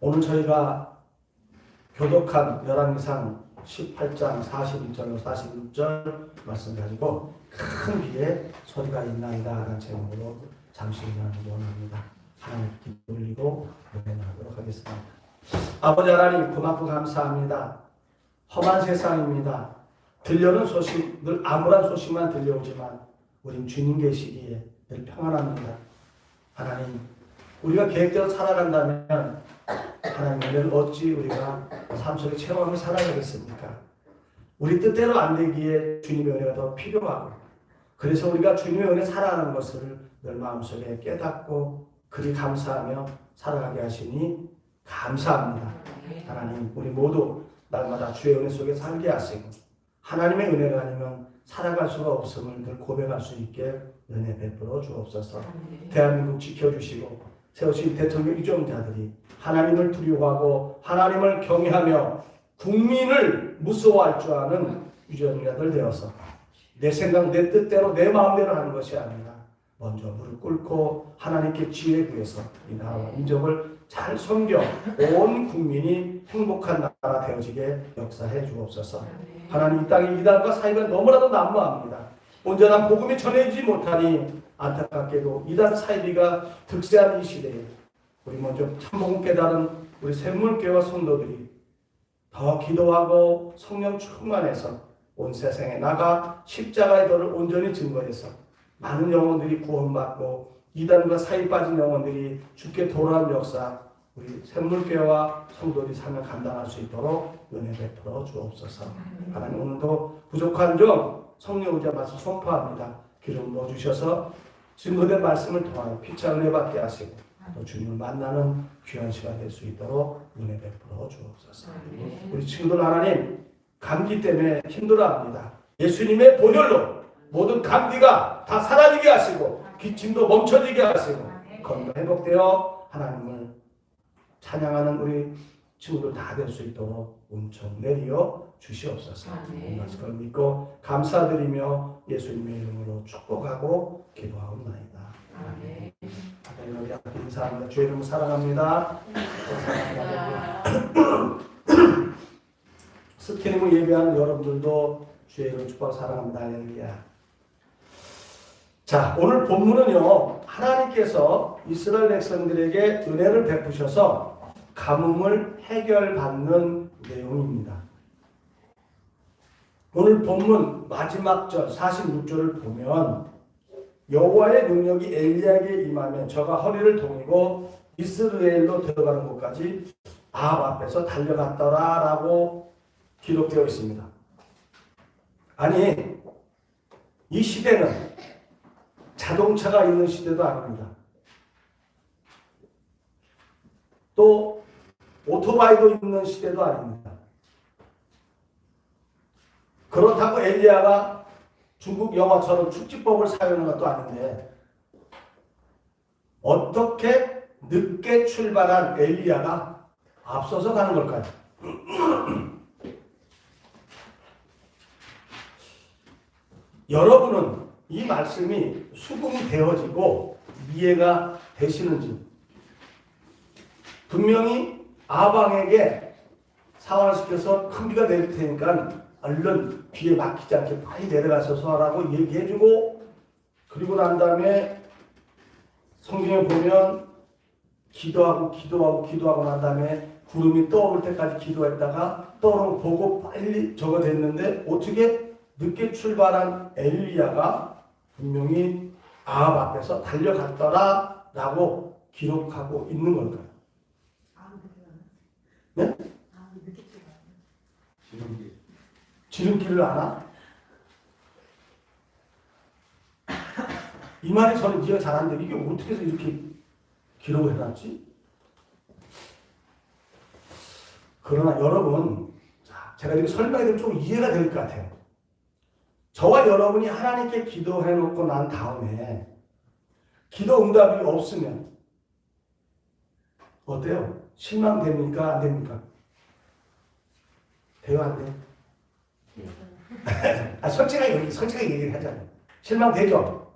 오늘 저희가 교독한 열왕기상 18장 41절로 46절 말씀 가지고 큰 비에 소리가 있나이다 라는 제목으로 잠시 은혜를 원합니다. 하나님 기도 올리고 은혜하도록 하겠습니다. 아버지 하나님 고맙고 감사합니다. 험한 세상입니다. 들려오는 소식, 늘 암울한 소식만 들려오지만 우린 주님 계시기에 늘 평안합니다. 하나님, 우리가 계획대로 살아간다면 하나님을 어찌 우리가 삶 속에 체험하며 살아가겠습니까? 우리 뜻대로 안 되기에 주님의 은혜가 더 필요하고, 그래서 우리가 주님의 은혜 살아가는 것을 늘 마음속에 깨닫고 그리 감사하며 살아가게 하시니 감사합니다. 하나님, 우리 모두 날마다 주의 은혜 속에 살게 하시고 하나님의 은혜가 아니면 살아갈 수가 없음을 늘 고백할 수 있게 은혜 베풀어 주옵소서. 대한민국 지켜주시고 세우신 대통령 유정자들이 하나님을 두려워하고 하나님을 경외하며 국민을 무서워할 줄 아는 유정자들 되어서 내 생각, 내 뜻대로, 내 마음대로 하는 것이 아니라 먼저 무릎 꿇고 하나님께 지혜 구해서 이 나라와 민족을 잘 섬겨 온 국민이 행복한 나라 되어지게 역사해 주옵소서. 하나님, 이 땅의 이단과 사이가 너무나도 난무합니다. 온전한 복음이 전해지지 못하니 안타깝게도 이단 사이비가 득세하는 이 시대에 우리 먼저 참복음 깨달은 우리 샘물교회와 성도들이 더 기도하고 성령 충만해서 온 세상에 나가 십자가의 도를 온전히 증거해서 많은 영혼들이 구원받고 이단과 사이 빠진 영혼들이 주께 돌아오는 역사, 우리 샘물교회와 성도들이 사명 감당할 수 있도록 은혜 베풀어 주옵소서. 하나님, 오늘도 부족한 점 성령 의자 말씀 선포합니다. 기름 부어 주셔서 증거된 말씀을 통하여 피차 은혜 받게 하시고 또 주님을 만나는 귀한 시간 될 수 있도록 은혜 베풀어 주옵소서. 우리 친구들, 하나님 감기 때문에 힘들어합니다. 예수님의 보혈로 모든 감기가 다 사라지게 하시고 기침도 멈춰지게 하시고 건강 회복되어 하나님을 찬양하는 우리 친구들 다 될 수 있도록 은총 내리어 주시옵소서. 그걸 믿고 감사드리며 예수님의 이름으로 축복하고 기도하옵나이다. 아멘. 우리 앞에 인사합니다. 주의 이름을 사랑합니다. 스키님을 예배하는 여러분들도 주의 이름 축복 사랑합니다. 할렐루야. 자, 오늘 본문은요, 하나님께서 이스라엘 백성들에게 은혜를 베푸셔서 가뭄을 해결받는 내용입니다. 오늘 본문 마지막 절 46절을 보면 여호와의 능력이 엘리야에게 임하면 저가 허리를 동이고 이스라엘로 들어가는 곳까지 아합 앞에서 달려갔더라 라고 기록되어 있습니다. 아니, 이 시대는 자동차가 있는 시대도 아닙니다. 또 오토바이도 있는 시대도 아닙니다. 그렇다고 엘리야가 중국 영화처럼 축지법을 사용하는 것도 아닌데 어떻게 늦게 출발한 엘리야가 앞서서 가는 걸까요? 여러분은 이 말씀이 수긍이 되어지고 이해가 되시는지, 분명히 아방에게 사활시켜서 큰 비가 내릴 테니까 얼른 비에 막히지 않게 빨리 내려가서 하라고 얘기해주고, 그리고 난 다음에 성경에 보면 기도하고 난 다음에 구름이 떠오를 때까지 기도했다가 떠오르고 보고 빨리 저거 됐는데 어떻게 늦게 출발한 엘리야가 분명히 아합 앞에서 달려갔더라 라고 기록하고 있는 걸까요? 네? 지름길을 아나? 이 말이 저는 이해가 잘 안 돼. 이게 어떻게 해서 이렇게 기록을 해놨지? 그러나 여러분, 제가 이렇게 설명해드리면 좀 이해가 될 것 같아요. 저와 여러분이 하나님께 기도해놓고 난 다음에 기도 응답이 없으면 어때요? 실망됩니까? 안 됩니까? 돼요? 안 돼요? 솔직하게 얘기를 하자면 실망되죠?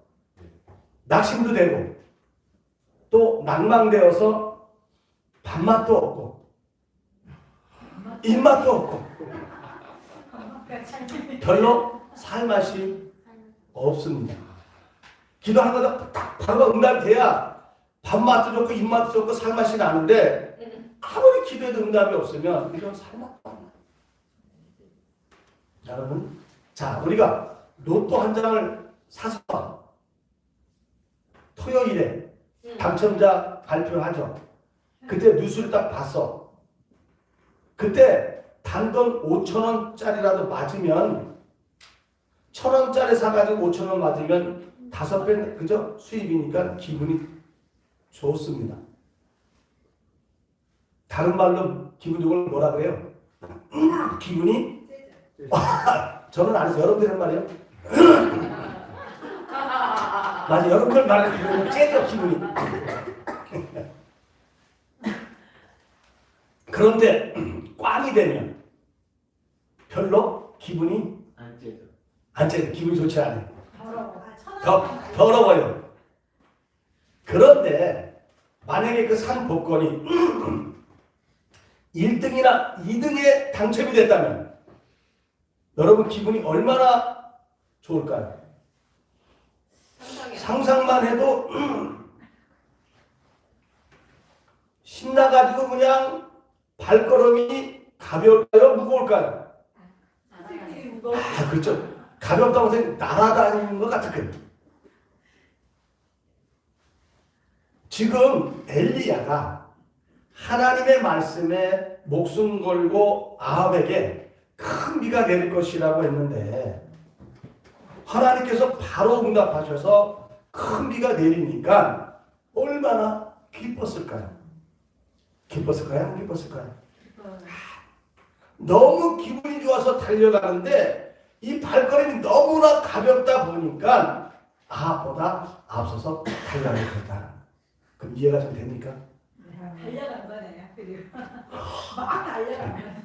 낙심도 되고 또 낭망되어서 밥맛도 없고 입맛도 없고 별로 살맛이 없습니다. 기도하는 거다 딱 바로 응답이 돼야 밥맛도 좋고 입맛도 좋고 살맛이 나는데 아무리 기도해도 응답이 없으면 이런 살맛도 안 나요. 여러분, 자, 우리가 로또 한 장을 사서 토요일에 당첨자 발표하죠. 그때 뉴스를 딱 봤어. 그때 단돈 5,000원짜리라도 맞으면 1,000원짜리 사가지고 5,000원 맞으면 5배 그죠? 수입이니까 기분이 좋습니다. 다른 말로 기분 좋은 걸 뭐라 그래요? 기분이 저는 안 해서 여러분들 한 말이에요. 맞아, 여러분들 말을 째죠 기분이. 그런데 꽝이 되면 별로 기분이 안 째죠. 기분이 좋지 않아요. 더러워요. 그런데 만약에 그 산 복권이 1등이나 2등에 당첨이 됐다면 여러분 기분이 얼마나 좋을까요? 상상만 해도 신나가지고 그냥 발걸음이 가벼울까요? 무거울까요? 아, 그렇죠. 가볍다고 해서 날아다니는 것 같아요. 지금 엘리야가 하나님의 말씀에 목숨 걸고 아합에게 큰 비가 내릴 것이라고 했는데 하나님께서 바로 응답하셔서 큰 비가 내리니까 얼마나 기뻤을까요? 기뻤을까요? 안 기뻤을까요? 너무 기분이 좋아서 달려가는데 이 발걸음이 너무나 가볍다 보니까 아합보다 앞서서 달려가게 됐다. 그럼 이해가 좀 됩니까? 달려간 거네요. 그리고 막 달려간 거네.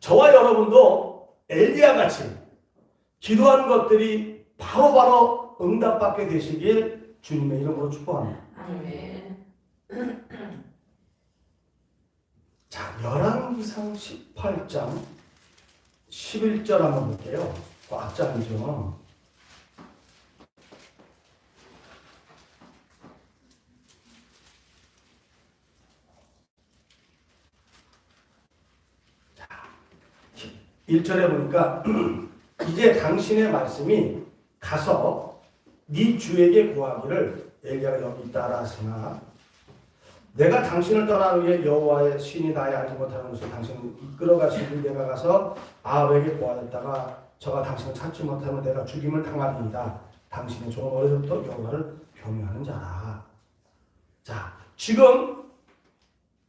저와 여러분도 엘리야 같이 기도하는 것들이 바로바로 응답받게 되시길 주님의 이름으로 축복합니다. 아멘. 자, 열왕기상 18장 11절 한번 볼게요. 꽉 장이죠. 자, 1절에 보니까 이제 당신의 말씀이 가서 네 주에게 구하기를 엘리야가 여기 있다라 하시나 내가 당신을 떠난 후에 여호와의 신이 나의 알지 못하는 곳을 당신을 이끌어가시니 내가 가서 아합에게 구하였다가 저가 당신을 찾지 못하면 내가 죽임을 당하리이다. 당신의 종은 어려서부터 여호와를 경외하는 자라. 자, 지금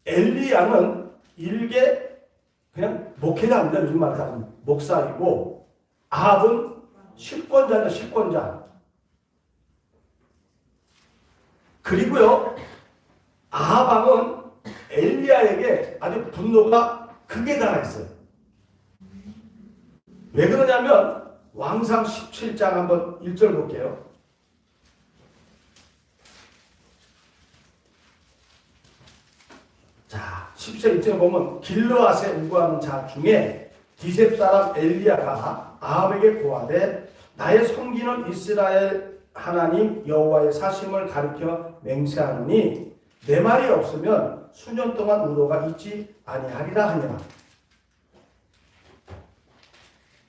엘리야는 일개 그냥 목회자입니다. 요즘 말하는 목사이고 아합은 실권자입니다. 실권자. 그리고요 아합 왕은 엘리야에게 아주 분노가 크게 달아있어요. 왜 그러냐면 왕상 17장 한번 1절 볼게요. 자, 17절 1절 보면 길르앗에 우거하는 자 중에 디셉 사람 엘리야가 아합에게 고하되 나의 섬기는 이스라엘 하나님 여호와의 사심을 가리켜 맹세하노니 내 말이 없으면 수년 동안 우로가 있지 아니하리라 하니라.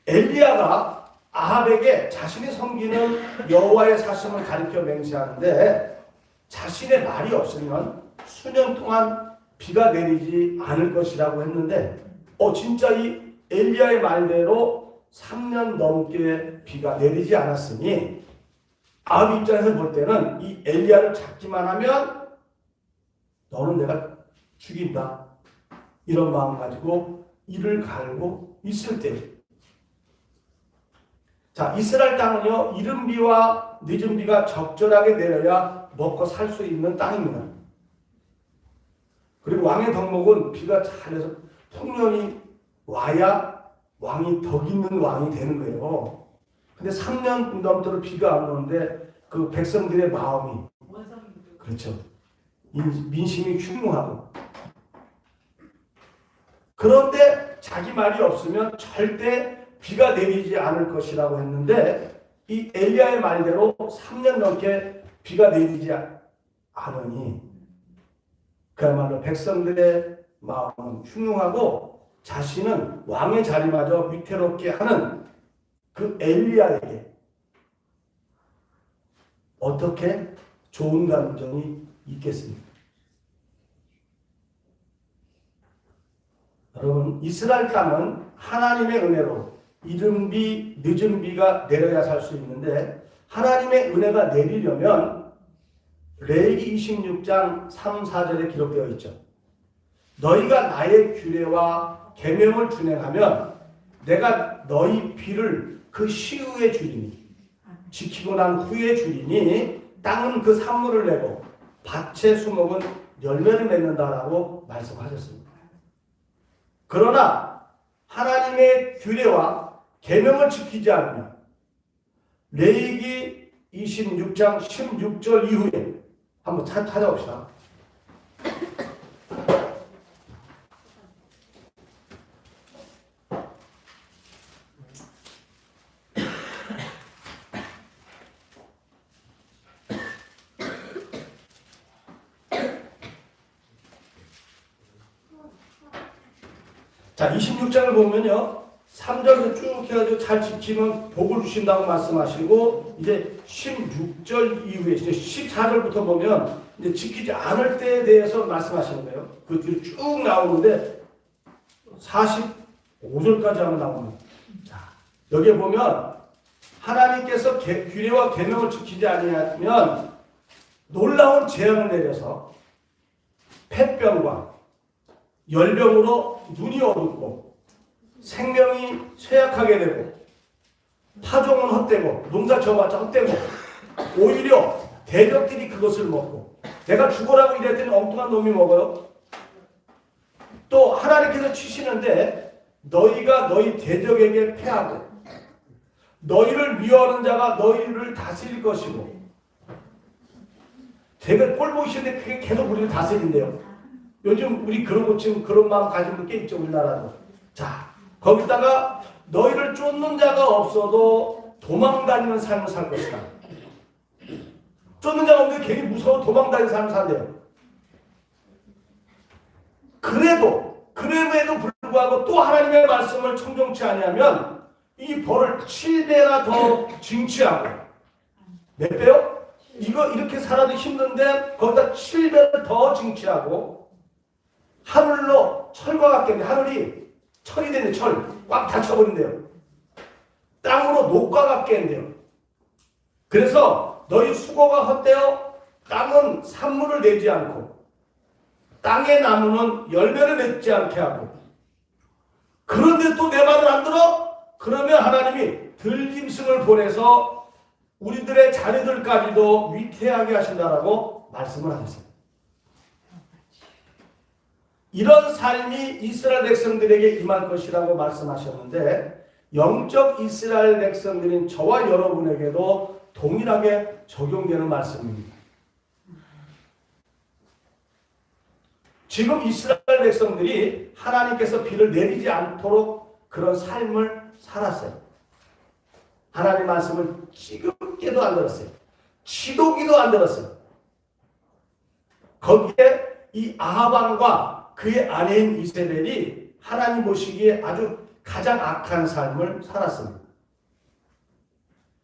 엘리야가 아합에게 자신이 섬기는 여호와의 사심을 가리켜 맹세하는데 자신의 말이 없으면 수년 동안 비가 내리지 않을 것이라고 했는데 진짜 이 엘리야의 말대로 3년 넘게 비가 내리지 않았으니 아합 입장에서 볼 때는 이 엘리야를 잡기만 하면 너는 내가 죽인다. 이런 마음 가지고 이를 갈고 있을 때. 자, 이스라엘 땅은요, 이른 비와 늦은 비가 적절하게 내려야 먹고 살 수 있는 땅입니다. 그리고 왕의 덕목은 비가 잘해서 풍년이 와야 왕이 덕 있는 왕이 되는 거예요. 근데 3년 넘도록 비가 안 오는데 그 백성들의 마음이 그렇죠. 민심이 흉흉하고, 그런데 자기 말이 없으면 절대 비가 내리지 않을 것이라고 했는데 이 엘리야의 말대로 3년 넘게 비가 내리지 않으니 그야말로 백성들의 마음은 흉흉하고 자신은 왕의 자리마저 위태롭게 하는 그 엘리야에게 어떻게 좋은 감정이 있겠습니까? 여러분, 이스라엘 땅은 하나님의 은혜로 이른 비, 늦은 비가 내려야 살 수 있는데 하나님의 은혜가 내리려면 레위기 26장 3, 4절에 기록되어 있죠. 너희가 나의 규례와 계명을 준행하면 내가 너희 비를 그 시후에 주리니 지키고 난 후에 주리니 땅은 그 산물을 내고 밭의 수목은 열매를 맺는다라고 말씀하셨습니다. 그러나 하나님의 규례와 계명을 지키지 않으면 레위기 26장 16절 이후에 한번 찾아봅시다. 자, 26장을 보면요. 3절부터 쭉 해가지고 잘 지키면 복을 주신다고 말씀하시고, 이제 16절 이후에 이제 14절부터 보면 이제 지키지 않을 때에 대해서 말씀하시는 거예요. 그 뒤로 쭉 나오는데 45절까지 하면 나옵니다. 자, 여기에 보면 하나님께서 규례와 계명을 지키지 아니하면 놀라운 재앙을 내려서 폐병과 열병으로 눈이 어둡고 생명이 쇠약하게 되고 파종은 헛되고 농사 지어봤자 헛되고 오히려 대적들이 그것을 먹고 내가 죽으라고 이랬더니 엉뚱한 놈이 먹어요. 또 하나님께서 치시는데 너희가 너희 대적에게 패하고 너희를 미워하는 자가 너희를 다스릴 것이고 되게 꼴 보기 싫은데 그게 계속 우리를 다스린대요. 요즘 우리 그러고 지금 그런 마음 가진 분 꽤 있죠, 우리나라도. 자, 거기다가 너희를 쫓는 자가 없어도 도망다니는 삶을 살 것이다. 쫓는 자가 없는데 괜히 무서워 도망다니는 삶을 산대요. 그럼에도 불구하고 또 하나님의 말씀을 청종치 아니하면 이 벌을 7배나 더 징치하고 몇 배요? 이거 이렇게 살아도 힘든데 거기다 7배를 더 징치하고 하늘로 철과 같게 하늘이 철이 되는 철 꽉 닫혀버린대요. 땅으로 녹과 같게 한대요. 그래서 너희 수고가 헛되어 땅은 산물을 내지 않고 땅의 나무는 열매를 맺지 않게 하고 그런데 또 내 말을 안 들어? 그러면 하나님이 들짐승을 보내서 우리들의 자녀들까지도 위태하게 하신다라고 말씀을 하셨어요. 이런 삶이 이스라엘 백성들에게 임할 것이라고 말씀하셨는데 영적 이스라엘 백성들인 저와 여러분에게도 동일하게 적용되는 말씀입니다. 지금 이스라엘 백성들이 하나님께서 비를 내리지 않도록 그런 삶을 살았어요. 하나님 말씀을 지겹게도 안 들었어요. 치도기도 안 들었어요. 거기에 이 아합 왕과 그의 아내인 이세벨이 하나님 보시기에 아주 가장 악한 삶을 살았습니다.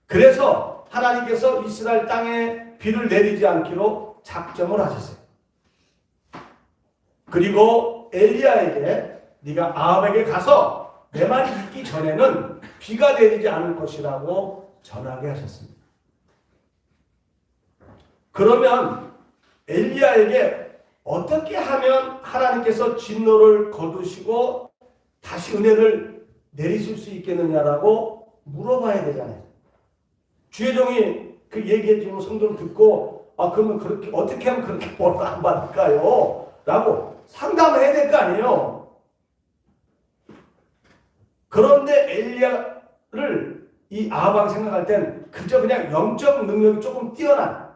그래서 하나님께서 이스라엘 땅에 비를 내리지 않기로 작정을 하셨어요. 그리고 엘리야에게 네가 아합에게 가서 내 말이 있기 전에는 비가 내리지 않을 것이라고 전하게 하셨습니다. 그러면 엘리야에게 어떻게 하면 하나님께서 진노를 거두시고 다시 은혜를 내리실 수 있겠느냐라고 물어봐야 되잖아요. 주의 종이 그 얘기해 주는 성도를 듣고 그러면 그렇게 어떻게 하면 그렇게 벌을 안 받을까요? 라고 상담을 해야 될 거 아니에요. 그런데 엘리야를 이 아합왕이 생각할 땐 그저 그냥 영적 능력이 조금 뛰어난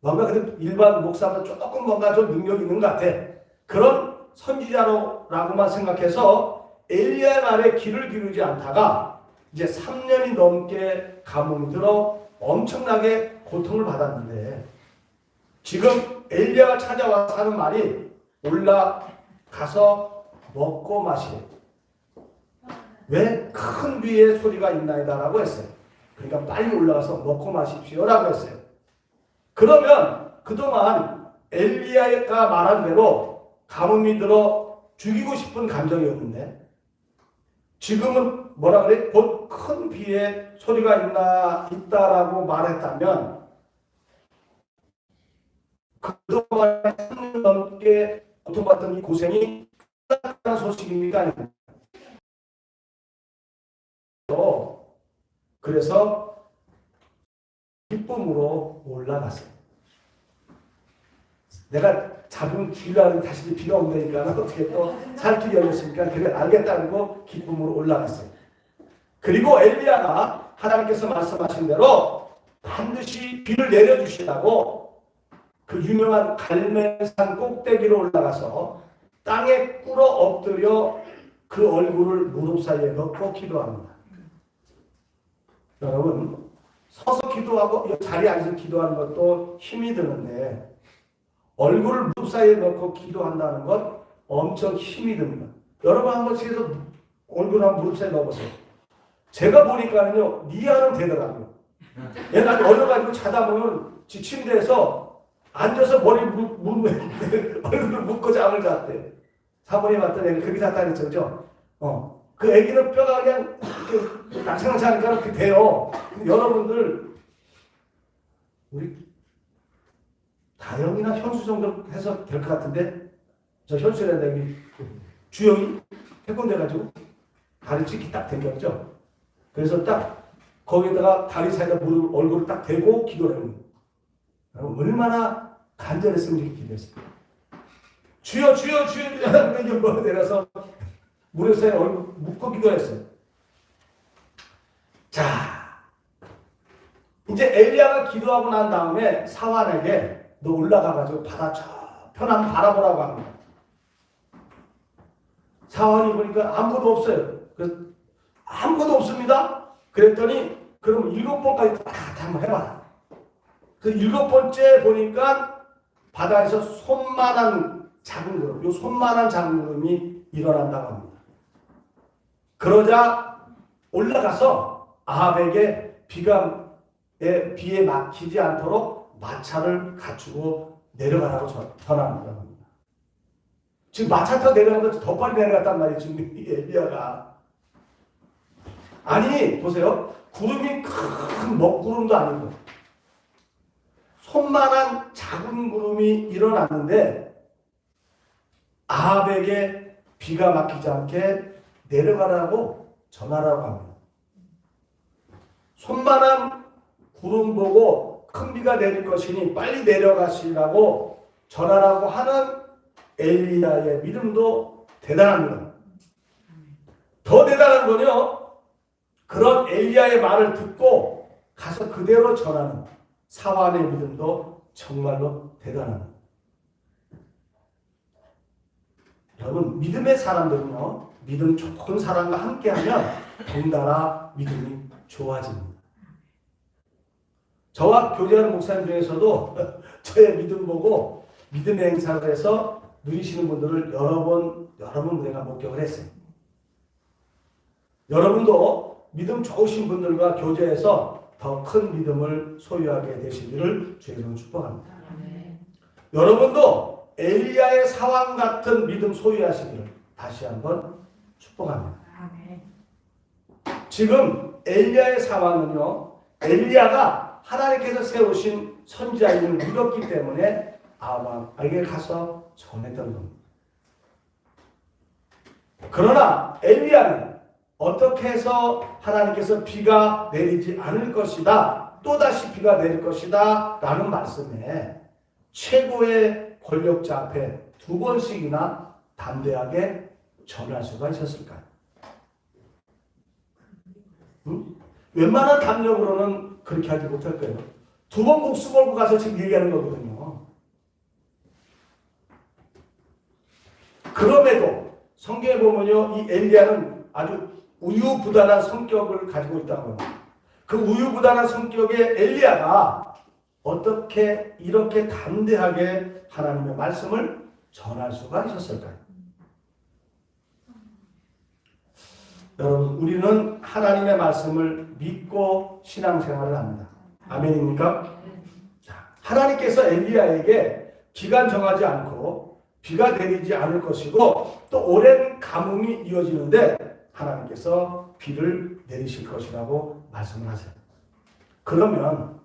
뭔가 근데 일반 목사보다 조금 뭔가 좀 능력이 있는 것 같아. 그런 선지자라고만 생각해서 엘리야의 말에 귀를 기울이지 않다가 이제 3년이 넘게 가뭄이 들어 엄청나게 고통을 받았는데 지금 엘리야가 찾아와서 하는 말이 올라가서 먹고 마시래. 왜? 큰 비의 소리가 있나이다라고 했어요. 그러니까 빨리 올라가서 먹고 마십시오라고 했어요. 그러면 그동안 엘리야가 말한 대로 가뭄이 들어 죽이고 싶은 감정이었는데 지금은 뭐라 그래? 곧 큰 비의 소리가 있다라고 말했다면 그동안 3년 넘게 고통받던 이 고생이 끝났다는 소식입니까? 아닙니까? 그래서 기쁨으로 올라갔어요. 내가 잡으면 죽이려고 다시 비가 온다니까 어떻게 또 살 길이 열렸으니까 그래 알겠다고 기쁨으로 올라갔어요. 그리고 엘리야가 하나님께서 말씀하신 대로 반드시 비를 내려주시라고 그 유명한 갈멜산 꼭대기로 올라가서 땅에 꿇어 엎드려 그 얼굴을 무릎 사이에 넣고 기도합니다. 여러분 서서 기도하고 자리에 앉아서 기도하는 것도 힘이 드는데 얼굴을 무릎 사이에 넣고 기도한다는 건 엄청 힘이 듭니다. 여러분 한번 집에서 얼굴 한번 무릎 사이에 넣어보세요. 제가 보니까는요 니아는 되더라고요. 옛날에 어려가지고 자다 보면 지 침대에서 앉아서 머리 얼굴을 묶고 잠을 잤대. 사모님 왔던 애가 그렇게 잤다는 거죠. 그 애기는 뼈가 그냥 이렇게 낙창을 자니까 그렇게 돼요. 여러분들 우리 다영이나 현수 정도 해서 될 것 같은데 저 현수라는 애기 주영이 태권도 해가지고 다리 찢기 딱 당겼죠. 그래서 딱 거기다가 다리 사이에다 무릎 얼굴을 딱 대고 기도를 해요. 얼마나 간절했으면 이렇게 기도했어요. 주여 주여 주여 주여 내려서 무릎 사이에 얼굴 묶고 기도했어요. 자, 이제 엘리야가 기도하고 난 다음에 사환에게 너 올라가가지고 바다 저편 한번 바라보라고 합니다. 사환이 보니까 아무것도 없어요. 그래서 아무것도 없습니다. 그랬더니 그럼 7번까지 다 한번 해봐라. 그 7번째 보니까 바다에서 손만한 작은 구름, 요 손만한 작은 구름이 일어난다고 합니다. 그러자 올라가서 아합에게 비에 막히지 않도록 마차를 갖추고 내려가라고 전합니다. 지금 마차 타고 내려가면 더 빨리 내려갔단 말이에요. 지금 엘리야가. 아니 보세요. 구름이 큰 먹구름도 아니고 손만한 작은 구름이 일어났는데 아합에게 비가 막히지 않게 내려가라고 전하라고 합니다. 손만한 구름 보고 큰 비가 내릴 것이니 빨리 내려가시라고 전하라고 하는 엘리야의 믿음도 대단합니다. 더 대단한 건요. 그런 엘리야의 말을 듣고 가서 그대로 전하는 사환의 믿음도 정말로 대단합니다. 여러분 믿음의 사람들은요. 믿음 좋은 사람과 함께하면 덩달아 믿음이 좋아집니다. 저와 교제하는 목사님 중에서도 저의 믿음 보고 믿음의 행사를 해서 누리시는 분들을 여러 번 내가 목격을 했어요. 여러분도 믿음 좋으신 분들과 교제해서 더 큰 믿음을 소유하게 되시기를 주님으로 축복합니다. 여러분도 엘리야의 사왕 같은 믿음 소유하시기를 다시 한번 축복합니다. 지금 엘리야의 상황은요. 엘리야가 하나님께서 세우신 선지자임을 믿었기 때문에 아합에게 가서 전했던 겁니다. 그러나 엘리야는 어떻게 해서 하나님께서 비가 내리지 않을 것이다. 또다시 비가 내릴 것이다. 라는 말씀에 최고의 권력자 앞에 2번씩이나 담대하게 전할 수가 있었을까요? 웬만한 담력으로는 그렇게 하지 못할 거예요. 두 번 목숨 걸고 가서 지금 얘기하는 거거든요. 그럼에도 성경에 보면요, 이 엘리야는 아주 우유부단한 성격을 가지고 있다고 합니다. 그 우유부단한 성격의 엘리야가 어떻게 이렇게 담대하게 하나님의 말씀을 전할 수가 있었을까요? 여러분, 우리는 하나님의 말씀을 믿고 신앙생활을 합니다. 아멘입니까? 하나님께서 엘리야에게 기간 정하지 않고 비가 내리지 않을 것이고 또 오랜 가뭄이 이어지는데 하나님께서 비를 내리실 것이라고 말씀을 하세요. 그러면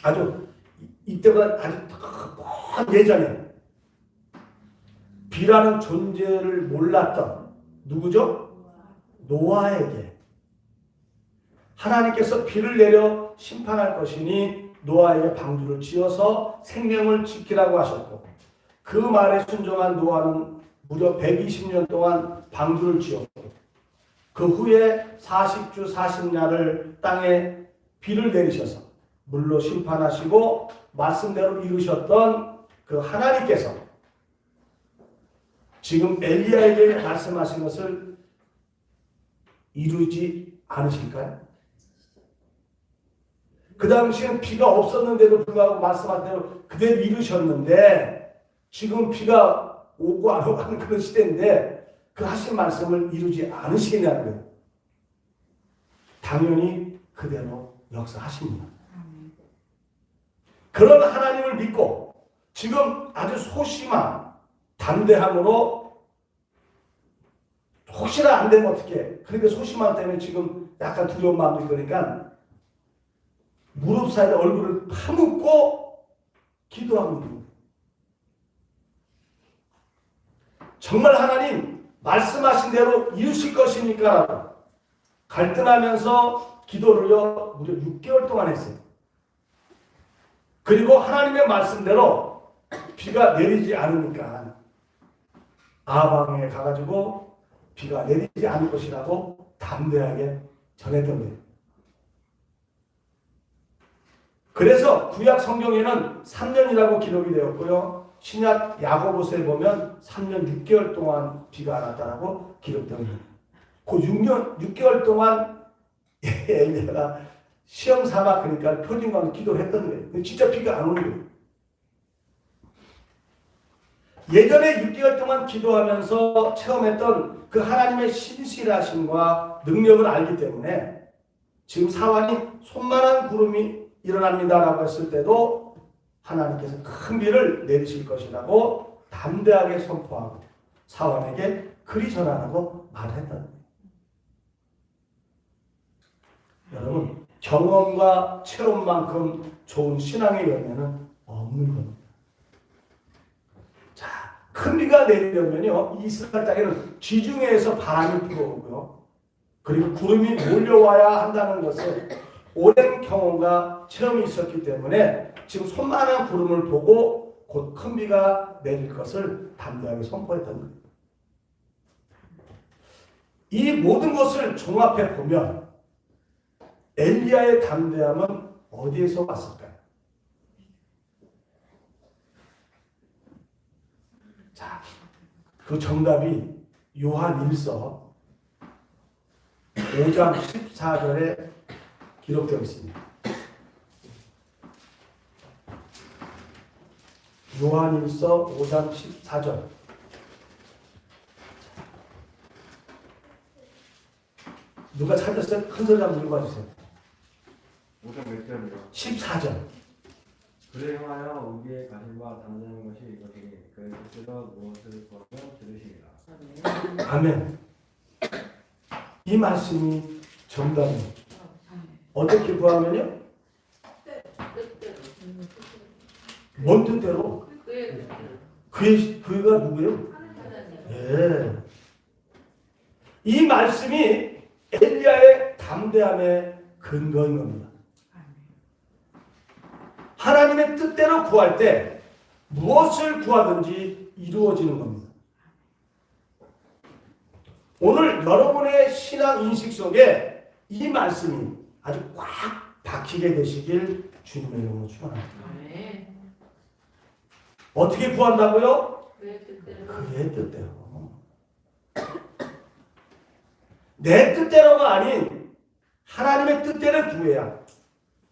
아주 이때보다 아주 먼 예전에 비라는 존재를 몰랐던 누구죠? 노아에게 하나님께서 비를 내려 심판할 것이니 노아에게 방주를 지어서 생명을 지키라고 하셨고 그 말에 순종한 노아는 무려 120년 동안 방주를 지었고 그 후에 40주 40야를 땅에 비를 내리셔서 물로 심판하시고 말씀대로 이루셨던 그 하나님께서 지금 엘리야에게 말씀하신 것을 이루지 않으실까요? 그 당시엔 비가 없었는데도 불구하고 말씀한 대로 그대로 이루셨는데 지금 비가 오고 안 오고 하는 그런 시대인데 그 하신 말씀을 이루지 않으시겠냐는 거예요. 당연히 그대로 역사하십니다. 그런 하나님을 믿고 지금 아주 소심한 담대함으로 혹시나 안 되면 어떻게 그러니까 소심함 때문에 지금 약간 두려운 마음도 있으니까 무릎 사이에 얼굴을 파묻고 기도하고 있는 거예요. 정말 하나님 말씀하신 대로 이루실 것입니까? 라고 갈등하면서 기도를요 무려 6개월 동안 했어요. 그리고 하나님의 말씀대로 비가 내리지 않으니까 아방에 가가지고 비가 내리지 않을 것이라고 담대하게 전했던 거예요. 그래서 구약 성경에는 3년이라고 기록이 되었고요. 신약 야고보서에 보면 3년 6개월 동안 비가 안 왔다라고 기록되어 있는 거예요. 그 6개월 동안 엘리야가 시험 삼아 그러니까 표징광 기도를 했던 거예요. 근데 진짜 비가 안 오는 거예요. 예전에 6개월 동안 기도하면서 체험했던 그 하나님의 신실하심과 능력을 알기 때문에 지금 사환이 손만한 구름이 일어납니다라고 했을 때도 하나님께서 큰 비를 내리실 것이라고 담대하게 선포하고 사환에게 그리 전하라고 말했던 거예요. 여러분 경험과 체험만큼 좋은 신앙의 열매는 없는 겁니다. 자, 큰 비가 내리려면요 이스라엘 땅에는 지중해에서 바람이 불어오고요 그리고 구름이 몰려와야 한다는 것을 오랜 경험과 체험이 있었기 때문에 지금 손만한 구름을 보고 곧 큰 비가 내릴 것을 담대하게 선포했던 거예요. 이 모든 것을 종합해 보면 엘리야의 담대함은 어디에서 왔을까요? 자, 그 정답이 요한 1서 5장 14절에 기록되어 있습니다. 요한 1서 5장 14절. 누가 찾았어요? 큰 소리 한번 읽어주세요. 5장 몇 절이요? 14절. 그를 향하여 우리의 가슴과 담는 것이 이것이니 그의 뜻대로 무엇을 구하면 들으시리라. 아멘. 이 말씀이 정답입니다. 어떻게 구하면요? 뭔 뜻대로? 그가 누구예요? 예. 이 말씀이 엘리야의 담대함의 근거인 겁니다. 하나님의 뜻대로 구할 때 무엇을 구하든지 이루어지는 겁니다. 오늘 여러분의 신앙 인식 속에 이 말씀이 아주 꽉 박히게 되시길 주님의 이름으로 축원합니다. 아멘. 어떻게 구한다고요? 그의 뜻대로. 그의 뜻대로. 내 뜻대로가 아닌 하나님의 뜻대로 구해야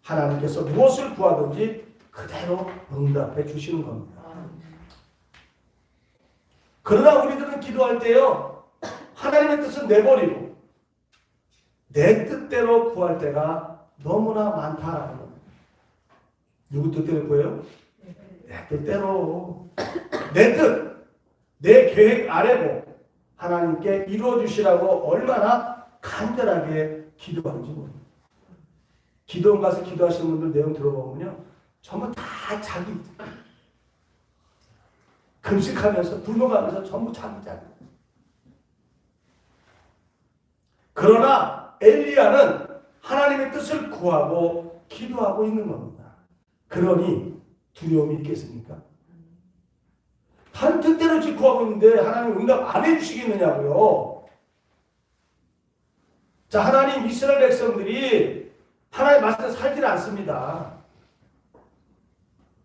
하나님께서 무엇을 구하든지 그대로 응답해 주시는 겁니다. 그러나 우리들은 기도할 때요, 하나님의 뜻은 내버리고 내 뜻대로 구할 때가 너무나 많다라는 겁니다. 누구 뜻대로 구해요? 내 뜻대로. 내 뜻, 내 계획 아래고 하나님께 이루어 주시라고 얼마나 간절하게 기도하는지 모릅니다. 기도원 가서 기도하시는 분들 내용 들어보면요, 전부 다 자기 금식하면서 굶어가면서 전부 자기. 그러나 엘리야는 하나님의 뜻을 구하고 기도하고 있는 겁니다. 그러니 두려움이 있겠습니까? 다른 뜻대로 구하고 있는데 하나님 응답 안 해주시겠느냐고요. 자, 하나님 이스라엘 백성들이 하나님 말씀에 살지 않습니다.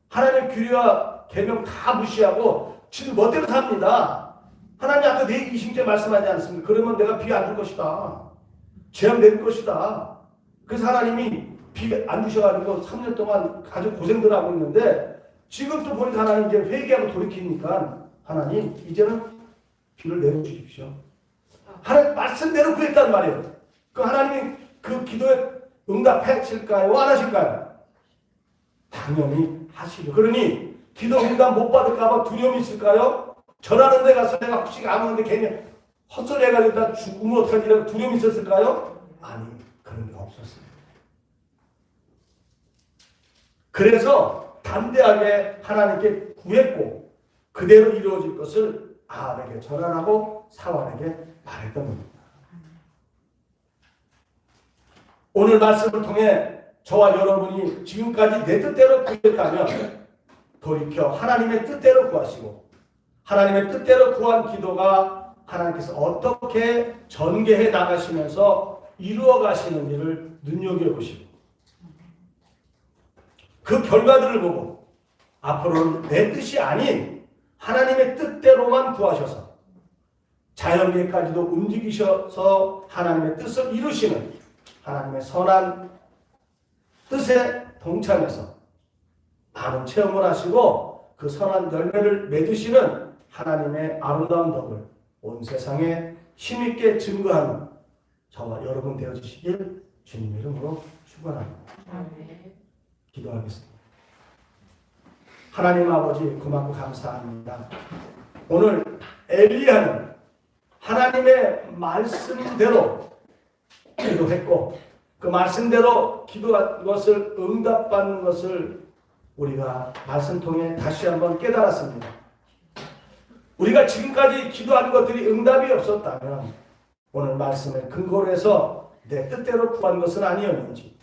하나님의 규례와 계명 다 무시하고 지금 멋대로 삽니다. 하나님 아까 내 20절 말씀하지 않습니까? 그러면 내가 비 안 줄 것이다. 재앙 내릴 것이다. 그래서 하나님이 비 안 주셔가지고 3년 동안 아주 고생들 하고 있는데 지금 또 보니까 하나님 이제 회개하고 돌이키니까 하나님 이제는 비를 내려주십시오. 하나님 말씀대로 구했단 말이에요. 그 하나님이 그 기도에 응답하실까요? 안 하실까요? 당연히 하시죠. 그러니 기도 응답 못 받을까봐 두려움이 있을까요? 전하는 데 가서 내가 혹시 아무런데 괜히 헛소리 해가지고 나 죽으면 어떡하지라고 두려움이 있었을까요? 아니, 그런 게 없었습니다. 그래서 담대하게 하나님께 구했고 그대로 이루어질 것을 아합에게 전환하고 사환에게 말했던 겁니다. 오늘 말씀을 통해 저와 여러분이 지금까지 내 뜻대로 구했다면 돌이켜 하나님의 뜻대로 구하시고 하나님의 뜻대로 구한 기도가 하나님께서 어떻게 전개해 나가시면서 이루어 가시는지를 눈여겨보시고 그 결과들을 보고 앞으로는 내 뜻이 아닌 하나님의 뜻대로만 구하셔서 자연계까지도 움직이셔서 하나님의 뜻을 이루시는 하나님의 선한 뜻에 동참해서 많은 체험을 하시고 그 선한 열매를 맺으시는 하나님의 아름다운 덕을 온 세상에 힘있게 증거하는 저와 여러분 되어주시길 주님의 이름으로 축원합니다. 기도하겠습니다. 하나님 아버지 고맙고 감사합니다. 오늘 엘리야는 하나님의 말씀대로 기도했고 그 말씀대로 기도한 것을 응답받는 것을 우리가 말씀 통해 다시 한번 깨달았습니다. 우리가 지금까지 기도한 것들이 응답이 없었다면 오늘 말씀을 근거로 해서 내 뜻대로 구한 것은 아니었는지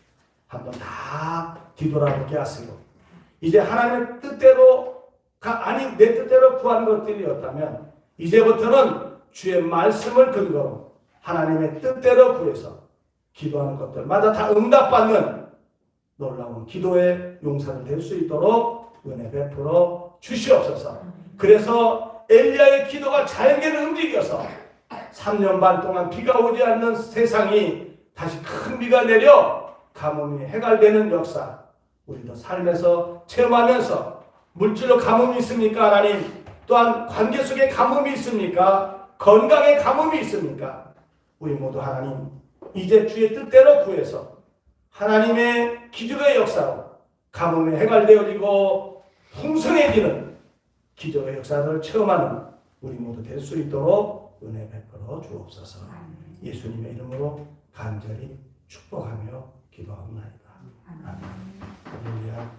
한번 다 뒤돌아보게 하시고 이제 하나님의 뜻대로가 아닌 내 뜻대로 구한 것들이었다면 이제부터는 주의 말씀을 근거로 하나님의 뜻대로 구해서 기도하는 것들마다 다 응답받는 놀라운 기도의 용사를 될 수 있도록 은혜 베풀어 주시옵소서. 그래서 엘리야의 기도가 자연계를 움직여서 3년 반 동안 비가 오지 않는 세상이 다시 큰 비가 내려 가뭄이 해갈되는 역사 우리도 삶에서 체험하면서 물질로 가뭄이 있습니까? 하나님 또한 관계 속에 가뭄이 있습니까? 건강에 가뭄이 있습니까? 우리 모두 하나님 이제 주의 뜻대로 구해서 하나님의 기적의 역사로 가뭄이 해갈되어지고 풍성해지는 기적의 역사를 체험하는 우리 모두 될 수 있도록 은혜 베풀어 주옵소서. 예수님의 이름으로 간절히 축복하며 기도합니다. 아멘. 할렐루야.